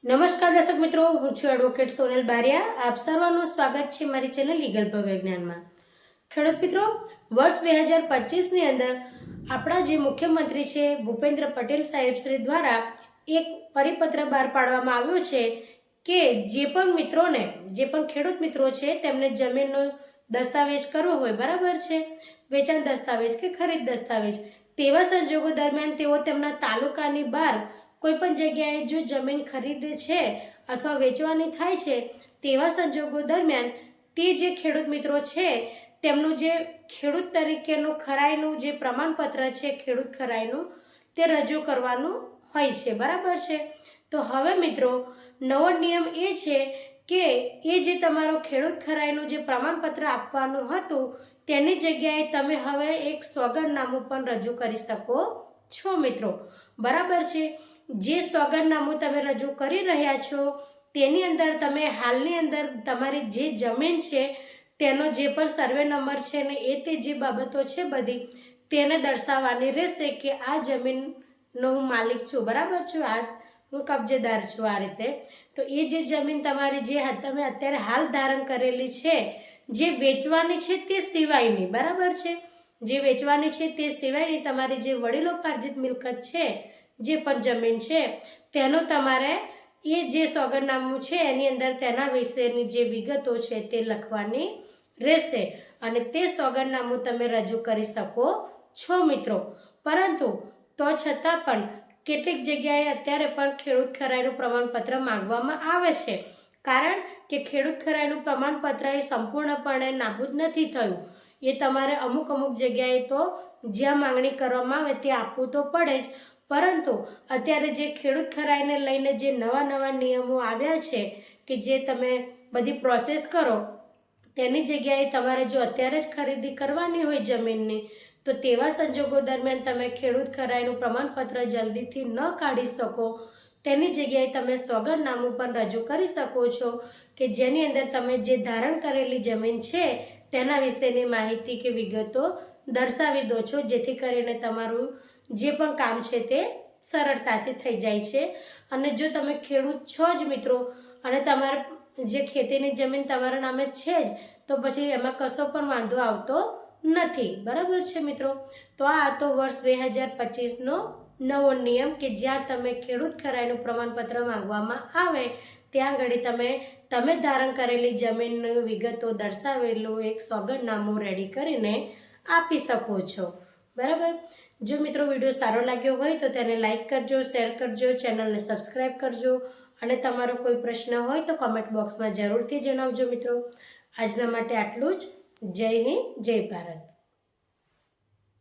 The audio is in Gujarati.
નમસ્કાર દર્શક મિત્રો, હું છું એડવોકેટ સોનલ બારિયા. આપ સર્વનું સ્વાગત છે મારી ચેનલ લીગલ ભવવિજ્ઞાનમાં. ખેડૂત મિત્રો, વર્ષ 2025ની અંદર આપણા જે મુખ્યમંત્રી છે ભૂપેન્દ્ર પટેલ સાહેબ શ્રી દ્વારા એક પરિપત્ર બહાર પાડવામાં આવ્યો છે કે જે પણ ખેડૂત મિત્રો છે તેમને જમીનનો દસ્તાવેજ કરવો હોય, બરાબર છે, વેચાણ દસ્તાવેજ કે ખરીદ દસ્તાવેજ, તેવા સંજોગો દરમિયાન તેઓ તેમના તાલુકાની બહાર કોઈ પણ જગ્યાએ જો જમીન ખરીદે છે અથવા વેચવાની થાય છે તેવા સંજોગો દરમિયાન તે જે ખેડૂત મિત્રો છે તેમનું જે ખેડૂત તરીકેનું ખરાઈનું જે પ્રમાણપત્ર છે ખેડૂત ખરાઈનું તે રજૂ કરવાનું હોય છે, બરાબર છે. તો હવે મિત્રો નવો નિયમ એ છે કે એ જે તમારો ખેડૂત ખરાઈનું જે પ્રમાણપત્ર આપવાનું હતું તેની જગ્યાએ તમે હવે એક સોગંદનામું પણ રજૂ કરી શકો છો મિત્રો, બરાબર છે. જે સોગંદનામું તમે રજૂ કરી રહ્યા છો તેની અંદર તમે હાલની અંદર તમારી જે જમીન છે તેનો જે પણ સર્વે નંબર છે ને તે જે બાબતો છે બધી તેને દર્શાવવાની રહેશે કે આ જમીનનો હું માલિક છું, બરાબર છું, આ હું કબજેદાર છું આ રીતે. તો એ જે જમીન તમારી જે તમે અત્યારે હાલ ધારણ કરેલી છે જે વેચવાની છે તે સિવાયની, બરાબર છે, જે વેચવાની છે તે સિવાયની તમારી જે વડીલોપાર્જિત મિલકત છે જે પણ જમીન છે તેનો તમારે એ જે સોગંદનામું છે એની અંદર તેના વિશેની જે વિગતો છે તે લખવાની રહેશે અને તે સોગંદનામું તમે રજૂ કરી શકો છો મિત્રો. પરંતુ તો છતાં પણ કેટલીક જગ્યાએ અત્યારે પણ ખેડૂત ખરાઈનું પ્રમાણપત્ર માંગવામાં આવે છે, કારણ કે ખેડૂત ખરાઈનું પ્રમાણપત્ર એ સંપૂર્ણપણે નાબૂદ નથી થયું. એ તમારે અમુક જગ્યાએ તો જ્યાં માંગણી કરવામાં આવે તે આપવું તો પડે જ, પરંતુ અત્યારે જે ખેડૂત ખરાઈને લઈને જે નવા નિયમો આવ્યા છે કે જે તમે બધી પ્રોસેસ કરો તેની જગ્યાએ તમારે જો અત્યારે જ ખરીદી કરવાની હોય જમીનની તો તેવા સંજોગો દરમિયાન તમે ખેડૂત ખરાઈનું પ્રમાણપત્ર જલ્દીથી ન કાઢી શકો તેની જગ્યાએ તમે સોગંદનામું પણ રજૂ કરી શકો છો કે જેની અંદર તમે જે ધારણ કરેલી જમીન છે તેના વિશેની માહિતી કે વિગતો દર્શાવી દો છો, જેથી કરીને તમારું જે પણ કામ છે તે સરળતાથી થઈ જાય છે. અને જો તમે ખેડૂત છો જ મિત્રો અને તમારે જે ખેતીની જમીન તમારા નામે છે જ તો પછી એમાં કશો પણ વાંધો આવતો નથી, બરાબર છે મિત્રો. તો આ હતો વર્ષ 2025નો નવો નિયમ કે જ્યાં તમે ખેડૂત ખરાઈનું પ્રમાણપત્ર માંગવામાં આવે ત્યાં ઘડી તમે ધારણ કરેલી જમીનની વિગતો દર્શાવેલું એક સોગંદનામું રેડી કરીને આપી શકો છો, બરાબર. જો મિત્રો વિડીયો સારો લાગ્યો હોય તો તેને લાઈક કરજો, શેર કરજો, ચેનલને સબસ્ક્રાઈબ કરજો અને તમારો કોઈ પ્રશ્ન હોય તો કમેન્ટ બોક્સમાં જરૂરથી જણાવજો મિત્રો. આજના માટે આટલું જ. જય હિન્દ, જય ભારત.